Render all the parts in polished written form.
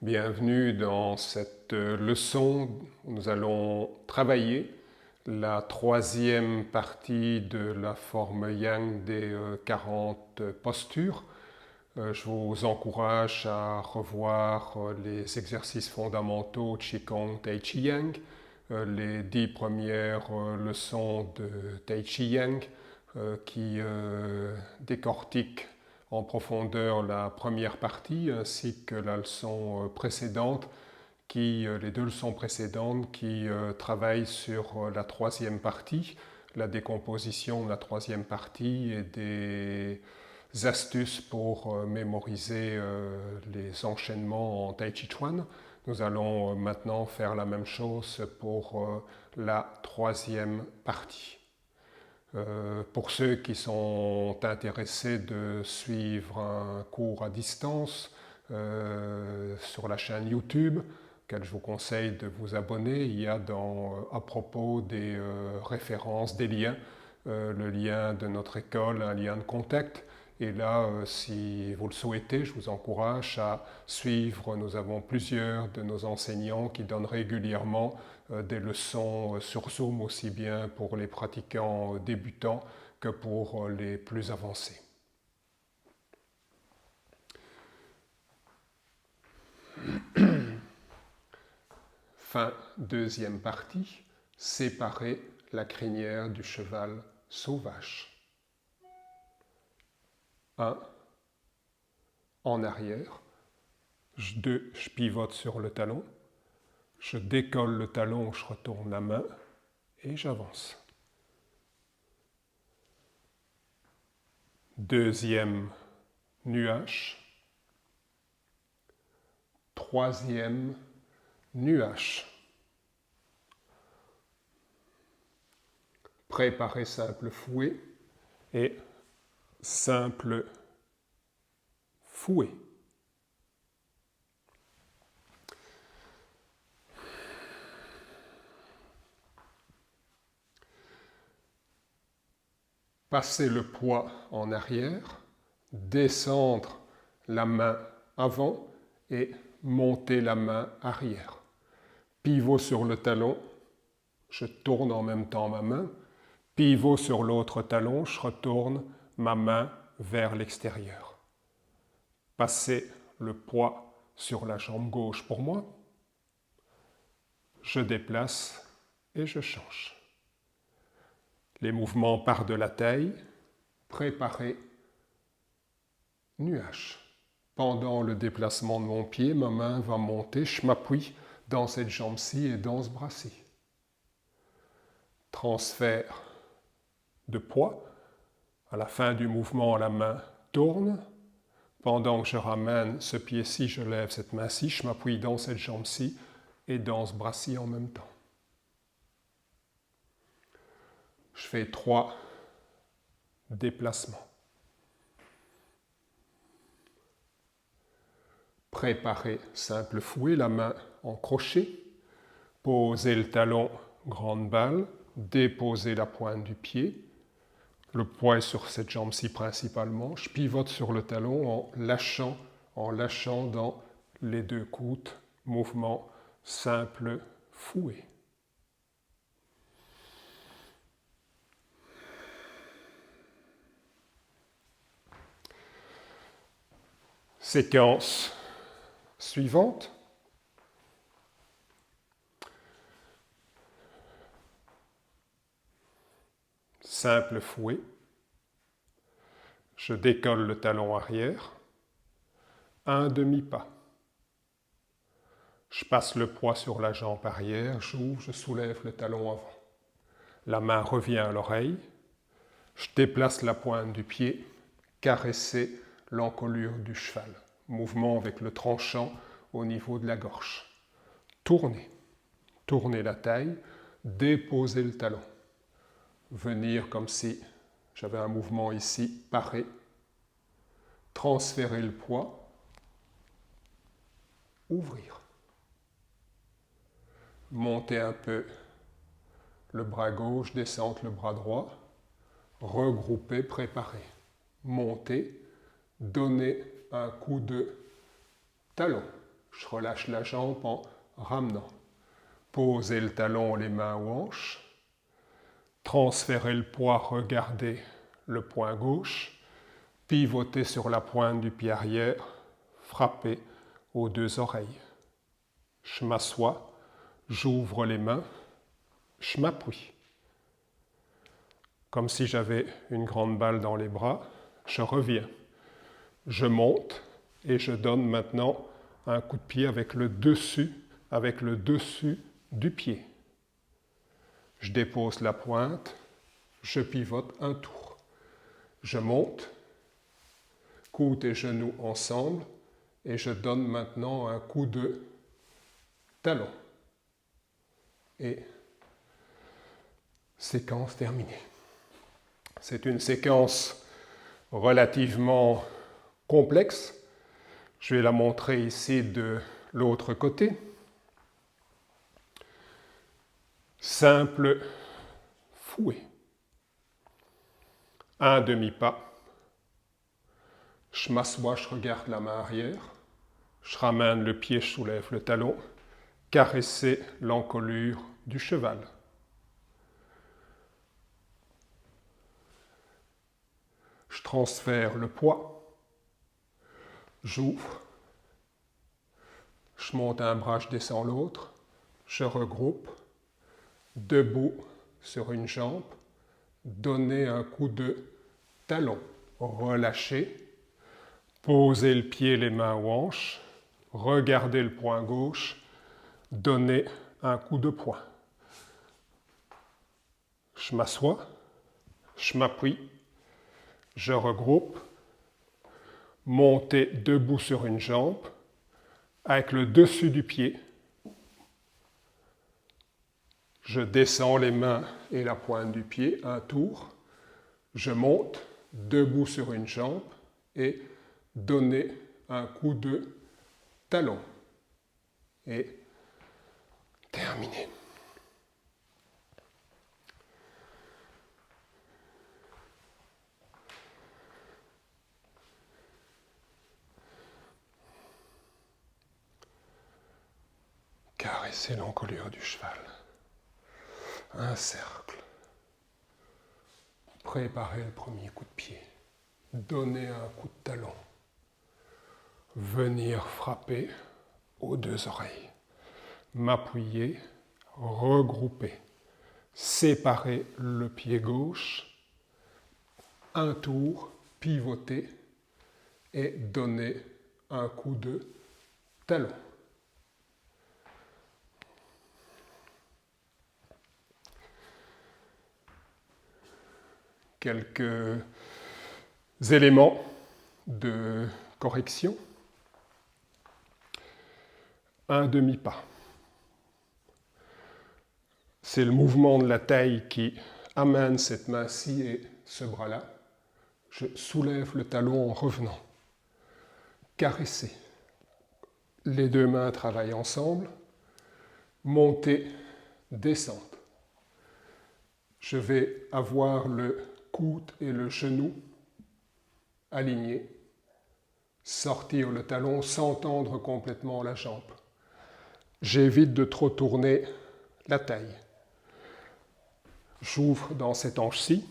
Bienvenue dans cette leçon où nous allons travailler la troisième partie de la forme Yang des 40 postures. Je vous encourage à revoir les exercices fondamentaux Qigong Tai Chi Yang, les 10 premières leçons de Tai Chi Yang qui décortiquent en profondeur la première partie ainsi que la leçon précédente, les deux leçons précédentes qui travaillent sur la troisième partie, la décomposition de la troisième partie et des astuces pour mémoriser les enchaînements en Tai Chi Chuan. Nous allons maintenant faire la même chose pour la troisième partie. Pour ceux qui sont intéressés de suivre un cours à distance sur la chaîne YouTube, auquel je vous conseille de vous abonner, il y a à propos des références, des liens, le lien de notre école, un lien de contact. Et là, si vous le souhaitez, je vous encourage à suivre. Nous avons plusieurs de nos enseignants qui donnent régulièrement des leçons sur Zoom, aussi bien pour les pratiquants débutants que pour les plus avancés. Fin deuxième partie, séparer la crinière du cheval sauvage. 1. En arrière. 2. Je pivote sur le talon. Je décolle le talon, je retourne la main et j'avance. Deuxième nuage. Troisième nuage. Préparer simple fouet et simple fouet. Passer le poids en arrière, descendre la main avant et monter la main arrière. Pivot sur le talon, je tourne en même temps ma main. Pivot sur l'autre talon, je retourne ma main vers l'extérieur. Passer le poids sur la jambe gauche pour moi. Je déplace et je change. Les mouvements partent de la taille, préparer nuage. Pendant le déplacement de mon pied, ma main va monter, je m'appuie dans cette jambe-ci et dans ce bras-ci. Transfert de poids. À la fin du mouvement, la main tourne. Pendant que je ramène ce pied-ci, je lève cette main-ci, je m'appuie dans cette jambe-ci et dans ce bras-ci en même temps. Je fais 3 déplacements. Préparer simple fouet, la main en crochet. Poser le talon, grande balle. Déposer la pointe du pied. Le poids est sur cette jambe-ci principalement. Je pivote sur le talon en lâchant dans les deux coudes. Mouvement simple fouet. Séquence suivante. Simple fouet. Je décolle le talon arrière. Un demi-pas. Je passe le poids sur la jambe arrière, j'ouvre, je soulève le talon avant. La main revient à l'oreille. Je déplace la pointe du pied, caresser l'encolure du cheval. Mouvement avec le tranchant au niveau de la gorge. Tourner. Tourner la taille, déposer le talon. Venir comme si j'avais un mouvement ici, parer. Transférer le poids. Ouvrir. Monter un peu le bras gauche, descendre le bras droit. Regrouper, préparer. Monter, donner un coup de talon. Je relâche la jambe en ramenant. Posez le talon, les mains aux hanches. Transférez le poids, regardez le poing gauche. Pivotez sur la pointe du pied arrière. Frappez aux deux oreilles. Je m'assois, j'ouvre les mains, je m'appuie. Comme si j'avais une grande balle dans les bras, je reviens. Je monte et je donne maintenant un coup de pied avec le dessus du pied. Je dépose la pointe, je pivote un tour. Je monte, coude et genoux ensemble, et je donne maintenant un coup de talon. Et séquence terminée. C'est une séquence relativement complexe. Je vais la montrer ici de l'autre côté. Simple fouet. Un demi-pas. Je m'assois, je regarde la main arrière. Je ramène le pied, je soulève le talon. Caresser l'encolure du cheval. Je transfère le poids. J'ouvre. Je monte un bras, je descends l'autre. Je regroupe. Debout sur une jambe. Donner un coup de talon. Relâcher. Posez le pied, les mains aux hanches. Regardez le poing gauche. Donnez un coup de poing. Je m'assois. Je m'appuie. Je regroupe. Montez debout sur une jambe. Avec le dessus du pied. Je descends les mains et la pointe du pied. Un tour. Je monte debout sur une jambe. Et donner un coup de talon. Et terminé. Caresser l'encolure du cheval. Un cercle. Préparer le premier coup de pied. Donner un coup de talon. Venir frapper aux deux oreilles. M'appuyer, regrouper. Séparer le pied gauche. Un tour, pivoter et donner un coup de talon. Quelques éléments de correction. Un demi-pas. C'est le mouvement de la taille qui amène cette main-ci et ce bras-là. Je soulève le talon en revenant. Caresser. Les deux mains travaillent ensemble. Montée, descente. Je vais avoir le coude et le genou alignés. Sortir le talon sans tendre complètement la jambe. J'évite de trop tourner la taille. J'ouvre dans cette hanche-ci.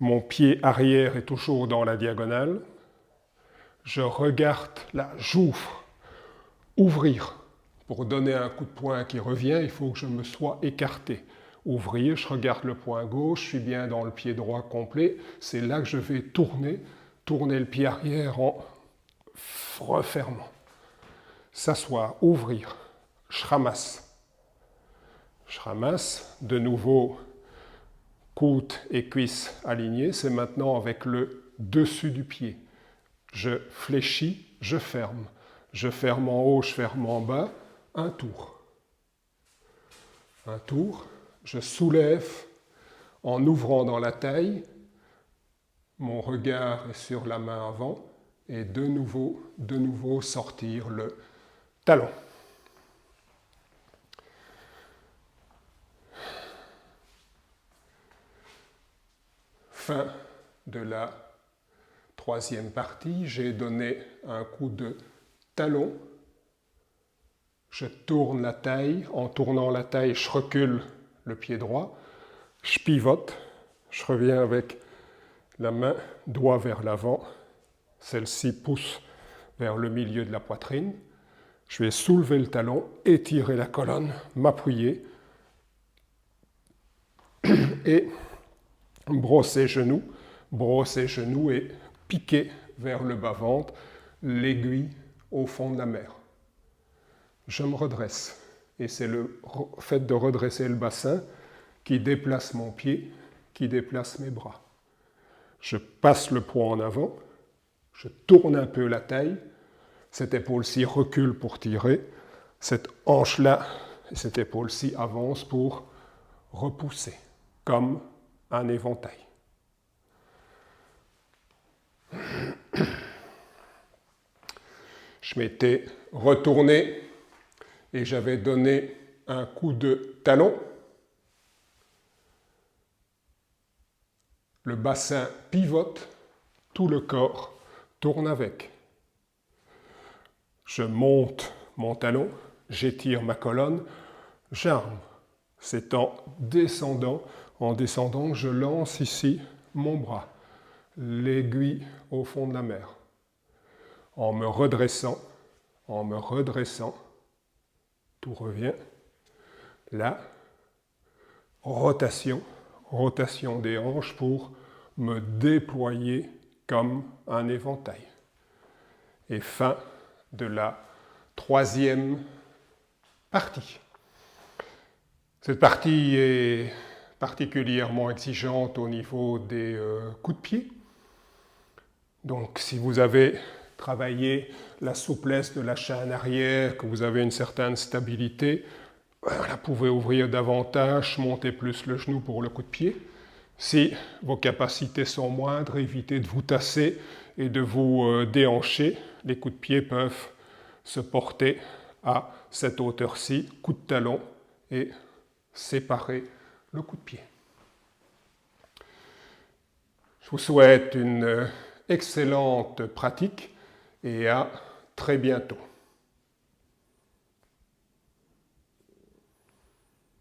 Mon pied arrière est toujours dans la diagonale. Je regarde là, j'ouvre. Ouvrir. Pour donner un coup de poing qui revient, il faut que je me sois écarté. Ouvrir, je regarde le poing gauche, je suis bien dans le pied droit complet. C'est là que je vais tourner le pied arrière en refermant. S'asseoir, ouvrir. Je ramasse. Je ramasse. De nouveau, coude et cuisse alignés. C'est maintenant avec le dessus du pied. Je fléchis, je ferme. Je ferme en haut, je ferme en bas. Un tour. Un tour. Je soulève en ouvrant dans la taille. Mon regard est sur la main avant. Et de nouveau sortir le talon. Fin de la troisième partie. J'ai donné un coup de talon je tourne la taille. En tournant la taille, je recule le pied droit. Je pivote. Je reviens avec la main, doigt vers l'avant. Celle-ci pousse vers le milieu de la poitrine. Je vais soulever le talon, étirer la colonne, m'appuyer et brosser genoux et piquer vers le bas-ventre, l'aiguille au fond de la mer. Je me redresse et c'est le fait de redresser le bassin qui déplace mon pied, qui déplace mes bras. Je passe le poids en avant, je tourne un peu la taille, cette épaule-ci recule pour tirer, cette hanche-là et cette épaule-ci avance pour repousser, comme un éventail. Je m'étais retourné et j'avais donné un coup de talon. Le bassin pivote, tout le corps tourne avec. Je monte mon talon, j'étire ma colonne, j'arme. C'est en descendant, je lance ici mon bras, l'aiguille au fond de la mer. En me redressant, tout revient. Là, rotation des hanches pour me déployer comme un éventail. Et fin de la troisième partie. Cette partie est particulièrement exigeante au niveau des coups de pied. Donc si vous avez travaillé la souplesse de la chaîne arrière, que vous avez une certaine stabilité, vous pouvez ouvrir davantage, monter plus le genou pour le coup de pied. Si vos capacités sont moindres, évitez de vous tasser et de vous déhancher. Les coups de pied peuvent se porter à cette hauteur-ci, coup de talon et séparer le coup de pied. Je vous souhaite une excellente pratique et à très bientôt.